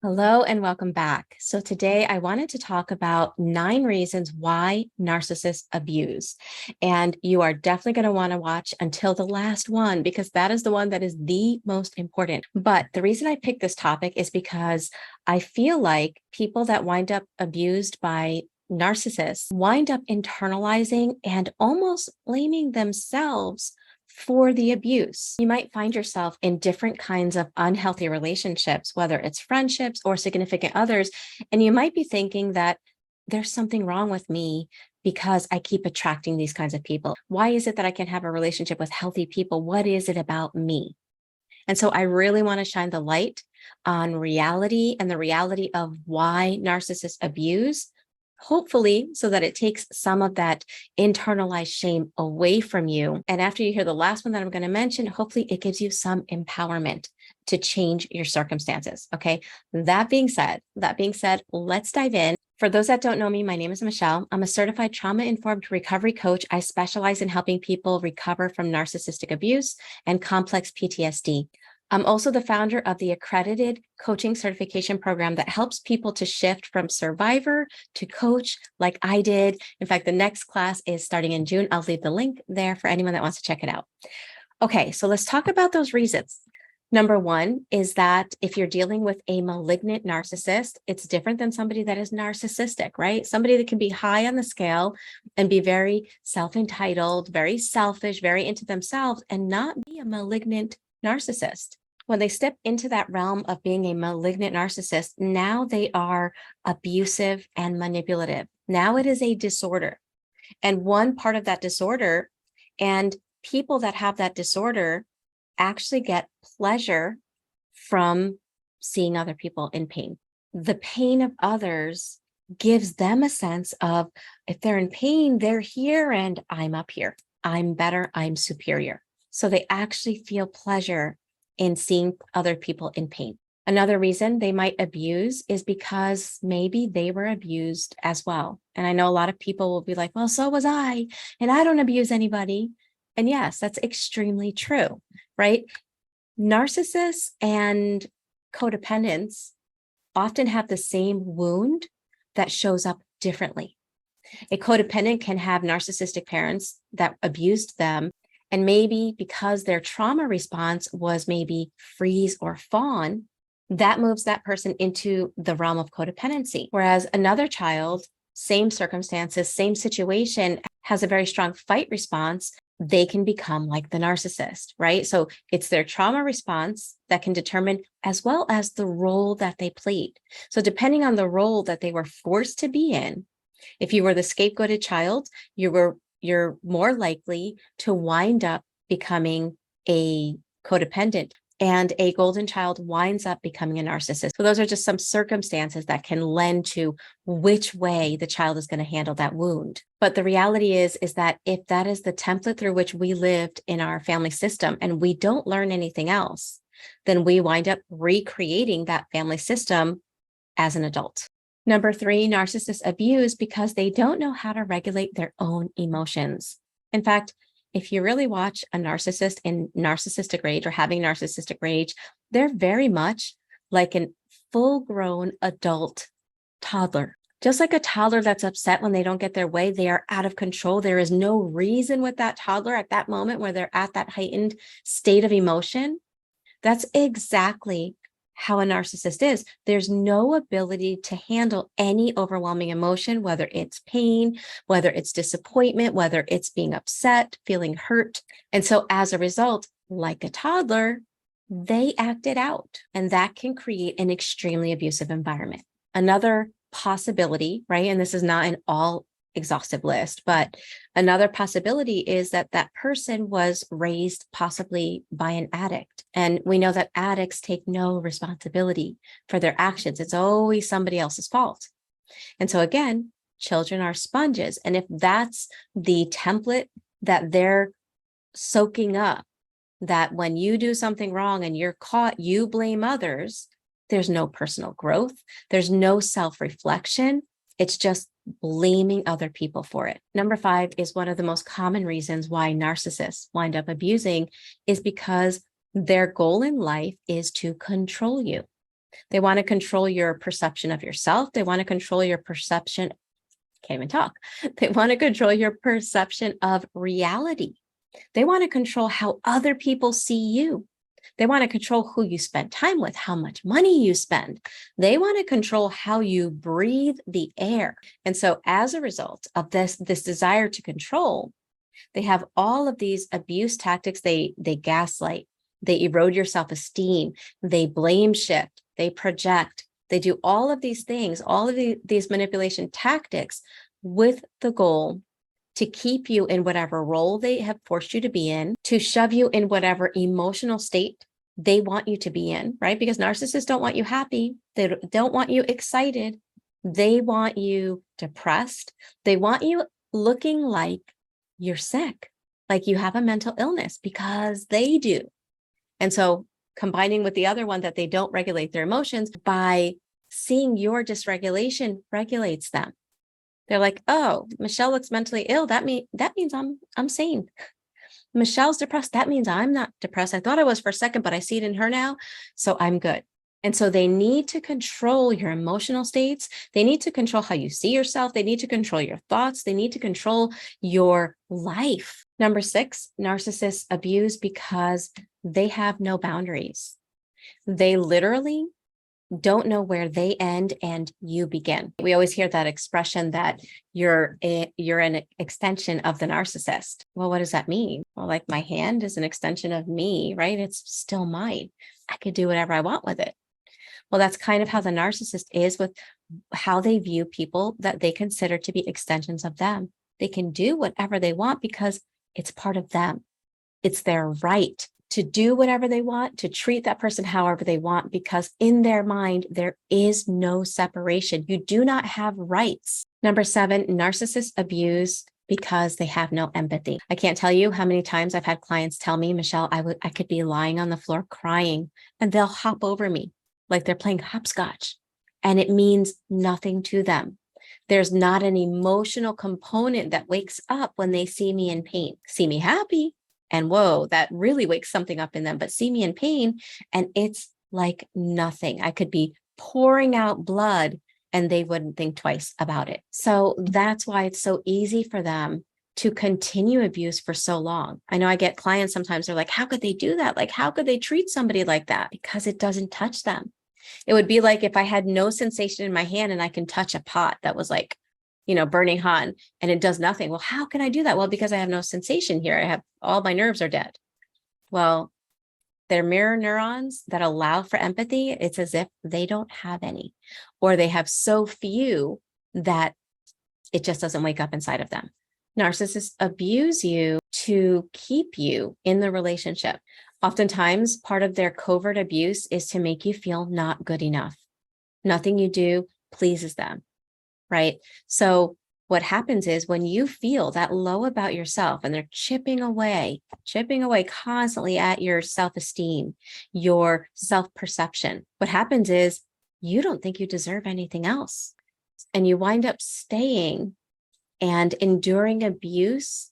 Hello and welcome back. So today I wanted to talk about 9 reasons why narcissists abuse. And you are definitely going to want to watch until the last one because that is the one that is the most important. But the reason I picked this topic is because I feel like people that wind up abused by narcissists wind up internalizing and almost blaming themselves for the abuse. You might find yourself in different kinds of unhealthy relationships, whether it's friendships or significant others, and you might be thinking that there's something wrong with me because I keep attracting these kinds of people. Why is it that I can have a relationship with healthy people? What is it about me? And so I really want to shine the light on reality and the reality of why narcissists abuse, hopefully so that it takes some of that internalized shame away from you. And after you hear the last one that I'm going to mention, hopefully it gives you some empowerment to change your circumstances. Okay. That being said, let's dive in. For those that don't know me, my name is Michele. I'm a certified trauma-informed recovery coach. I specialize in helping people recover from narcissistic abuse and complex PTSD. I'm also the founder of the accredited coaching certification program that helps people to shift from survivor to coach like I did. In fact, the next class is starting in June. I'll leave the link there for anyone that wants to check it out. Okay, so let's talk about those reasons. Number one is that if you're dealing with a malignant narcissist, it's different than somebody that is narcissistic, right? Somebody that can be high on the scale and be very self-entitled, very selfish, very into themselves, and not be a malignant narcissist. When they step into that realm of being a malignant narcissist, now they are abusive and manipulative. Now it is a disorder. And one part of that disorder, and people that have that disorder actually get pleasure from seeing other people in pain. The pain of others gives them a sense of, if they're in pain, they're here and I'm up here. I'm better, I'm superior. So they actually feel pleasure in seeing other people in pain. Another reason they might abuse is because maybe they were abused as well. And I know a lot of people will be like, well, so was I, and I don't abuse anybody. And yes, that's extremely true, right? Narcissists and codependents often have the same wound that shows up differently. A codependent can have narcissistic parents that abused them, and maybe because their trauma response was maybe freeze or fawn, that moves that person into the realm of codependency. Whereas another child, same circumstances, same situation, has a very strong fight response, they can become like the narcissist, right? So it's their trauma response that can determine, as well as the role that they played. So depending on the role that they were forced to be in, if you were the scapegoated child, you're more likely to wind up becoming a codependent, and a golden child winds up becoming a narcissist. So those are just some circumstances that can lend to which way the child is going to handle that wound. But the reality is that if that is the template through which we lived in our family system and we don't learn anything else, then we wind up recreating that family system as an adult. Number 3, narcissists abuse because they don't know how to regulate their own emotions. In fact, if you really watch a narcissist in narcissistic rage or having narcissistic rage, they're very much like a full-grown adult toddler. Just like a toddler that's upset when they don't get their way, they are out of control. There is no reason with that toddler at that moment where they're at that heightened state of emotion. That's exactly how a narcissist is. There's no ability to handle any overwhelming emotion, whether it's pain, whether it's disappointment, whether it's being upset, feeling hurt. And so as a result, like a toddler, they act it out, and that can create an extremely abusive environment. Another possibility, right? And this is not an all exhaustive list, but another possibility is that that person was raised possibly by an addict. And we know that addicts take no responsibility for their actions. It's always somebody else's fault. And so again, children are sponges. And if that's the template that they're soaking up, that when you do something wrong and you're caught, you blame others, there's no personal growth. There's no self-reflection. It's just blaming other people for it. Number 5 is one of the most common reasons why narcissists wind up abusing is because their goal in life is to control you. They want to control your perception of yourself. They want to control your perception. Can't even talk. They want to control your perception of reality. They want to control how other people see you. They want to control who you spend time with, how much money you spend. They want to control how you breathe the air. And so as a result of this desire to control, they have all of these abuse tactics. They gaslight, they erode your self-esteem, they blame shift, they project, they do all of these things, all of these manipulation tactics with the goal to keep you in whatever role they have forced you to be in, to shove you in whatever emotional state they want you to be in, right? Because narcissists don't want you happy. They don't want you excited. They want you depressed. They want you looking like you're sick, like you have a mental illness, because they do. And so combining with the other one that they don't regulate their emotions, by seeing your dysregulation regulates them. They're like, oh, Michele looks mentally ill. That means I'm sane. Michelle's depressed. That means I'm not depressed. I thought I was for a second, but I see it in her now. So I'm good. And so they need to control your emotional states. They need to control how you see yourself. They need to control your thoughts. They need to control your life. Number 6, narcissists abuse because they have no boundaries. They literally don't know where they end and you begin. We always hear that expression that you're an extension of the narcissist. Well, what does that mean? Well, like my hand is an extension of me, right? It's still mine. I could do whatever I want with it. Well, that's kind of how the narcissist is with how they view people that they consider to be extensions of them. They can do whatever they want because it's part of them. It's their right to do whatever they want, to treat that person however they want, because in their mind, there is no separation. You do not have rights. Number 7, narcissists abuse because they have no empathy. I can't tell you how many times I've had clients tell me, Michele, I could be lying on the floor crying and they'll hop over me like they're playing hopscotch, and it means nothing to them. There's not an emotional component that wakes up when they see me in pain. See me happy, and whoa, that really wakes something up in them, but see me in pain and it's like nothing. I could be pouring out blood and they wouldn't think twice about it. So that's why it's so easy for them to continue abuse for so long. I know I get clients sometimes, they're like, how could they do that? Like, how could they treat somebody like that? Because it doesn't touch them. It would be like if I had no sensation in my hand and I can touch a pot that was like, burning hot and it does nothing. Well, how can I do that? Well, because I have no sensation here. I have all my nerves are dead. Well, their mirror neurons that allow for empathy, it's as if they don't have any, or they have so few that it just doesn't wake up inside of them. Narcissists abuse you to keep you in the relationship. Oftentimes, part of their covert abuse is to make you feel not good enough. Nothing you do pleases them, right? So what happens is when you feel that low about yourself and they're chipping away constantly at your self-esteem, your self-perception, what happens is you don't think you deserve anything else. And you wind up staying and enduring abuse,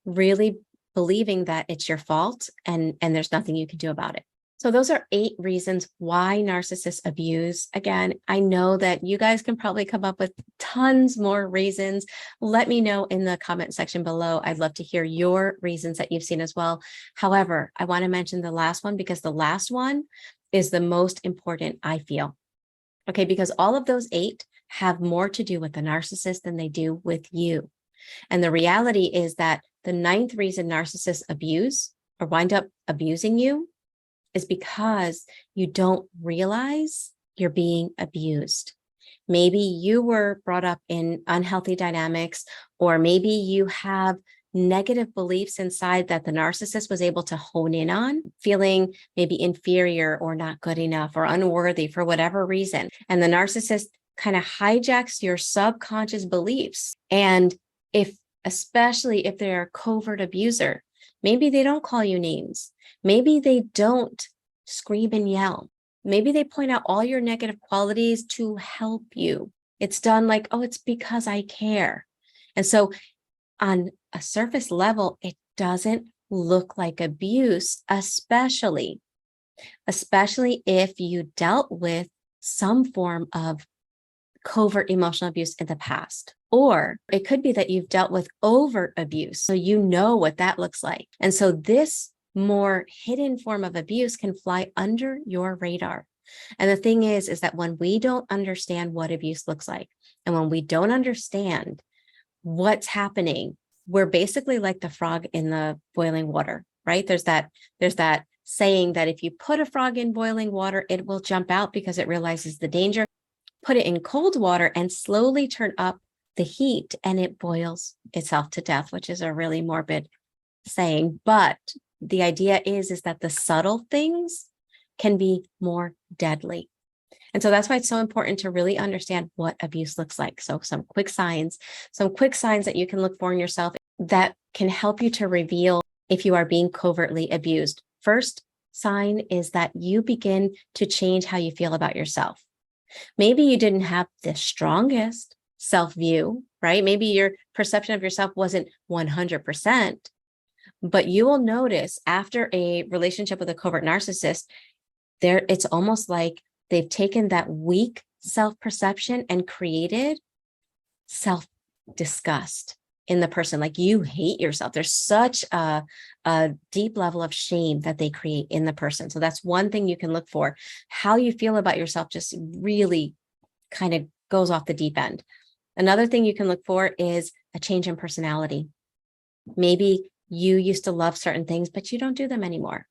really believing that it's your fault and there's nothing you can do about it. So those are 8 reasons why narcissists abuse. Again, I know that you guys can probably come up with tons more reasons. Let me know in the comment section below. I'd love to hear your reasons that you've seen as well. However, I want to mention the last one because the last one is the most important, I feel. Okay, because all of those 8 have more to do with the narcissist than they do with you. And the reality is that the 9th reason narcissists abuse or wind up abusing you is because you don't realize you're being abused. Maybe you were brought up in unhealthy dynamics, or maybe you have negative beliefs inside that the narcissist was able to hone in on, feeling maybe inferior or not good enough or unworthy for whatever reason. And the narcissist kind of hijacks your subconscious beliefs. And especially if they're a covert abuser, maybe they don't call you names. Maybe they don't scream and yell. Maybe they point out all your negative qualities to help you. It's done like, oh, it's because I care. And so on a surface level, it doesn't look like abuse, especially especially if you dealt with some form of covert emotional abuse in the past. Or it could be that you've dealt with overt abuse, so you know what that looks like. And so this more hidden form of abuse can fly under your radar. And the thing is that when we don't understand what abuse looks like, and when we don't understand what's happening, we're basically like the frog in the boiling water, right? There's that saying that if you put a frog in boiling water, it will jump out because it realizes the danger. Put it in cold water and slowly turn up the heat and it boils itself to death, which is a really morbid saying. But the idea is that the subtle things can be more deadly. And so that's why it's so important to really understand what abuse looks like. So some quick signs that you can look for in yourself that can help you to reveal if you are being covertly abused. First sign is that you begin to change how you feel about yourself. Maybe you didn't have the strongest self-view, right? Maybe your perception of yourself wasn't 100%, but you will notice after a relationship with a covert narcissist, it's almost like they've taken that weak self-perception and created self-disgust in the person. Like you hate yourself. There's such a deep level of shame that they create in the person. So that's one thing you can look for. How you feel about yourself just really kind of goes off the deep end. Another thing you can look for is a change in personality. Maybe you used to love certain things, but you don't do them anymore.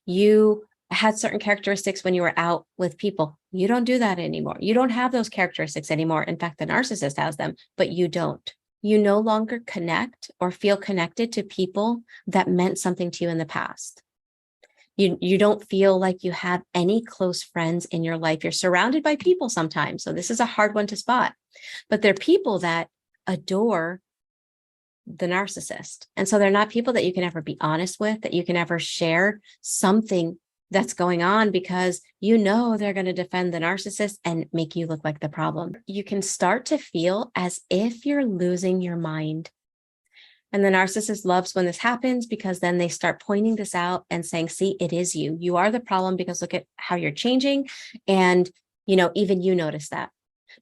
You had certain characteristics when you were out with people. You don't do that anymore. You don't have those characteristics anymore. In fact, the narcissist has them, but you don't. You no longer connect or feel connected to people that meant something to you in the past. You don't feel like you have any close friends in your life. You're surrounded by people sometimes. So this is a hard one to spot, but they're people that adore the narcissist. And so they're not people that you can ever be honest with, that you can ever share something that's going on, because you know they're going to defend the narcissist and make you look like the problem. You can start to feel as if you're losing your mind. And the narcissist loves when this happens, because then they start pointing this out and saying, see, it is you. You are the problem because look at how you're changing. And, even you notice that.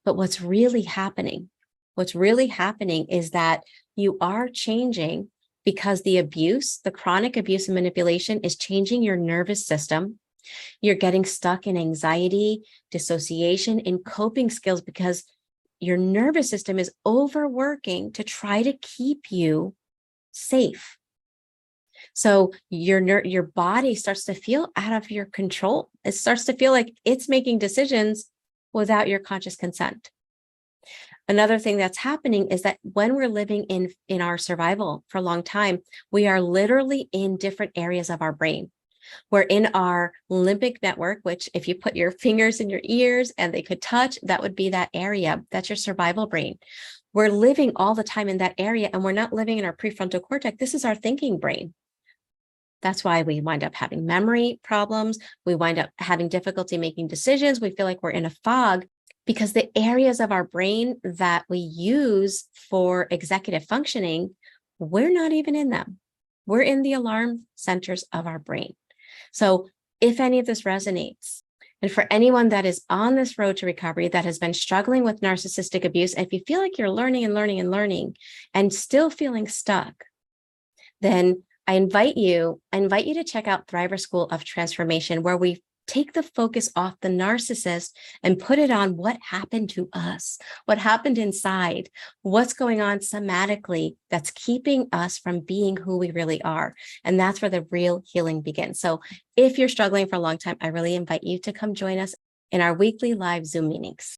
But what's really happening is that you are changing because the abuse, the chronic abuse and manipulation is changing your nervous system. You're getting stuck in anxiety, dissociation, in coping skills because your nervous system is overworking to try to keep you safe. So your body starts to feel out of your control. It starts to feel like it's making decisions without your conscious consent. Another thing that's happening is that when we're living in our survival for a long time, we are literally in different areas of our brain. We're in our limbic network, which if you put your fingers in your ears and they could touch, that would be that area. That's your survival brain. We're living all the time in that area, and we're not living in our prefrontal cortex. This is our thinking brain. That's why we wind up having memory problems. We wind up having difficulty making decisions. We feel like we're in a fog, because the areas of our brain that we use for executive functioning, we're not even in them. We're in the alarm centers of our brain. So if any of this resonates, and for anyone that is on this road to recovery that has been struggling with narcissistic abuse, and if you feel like you're learning and still feeling stuck, then I invite you to check out Thriver School of Transformation, where we take the focus off the narcissist and put it on what happened to us, what happened inside, what's going on somatically that's keeping us from being who we really are. And that's where the real healing begins. So if you're struggling for a long time, I really invite you to come join us in our weekly live Zoom meetings.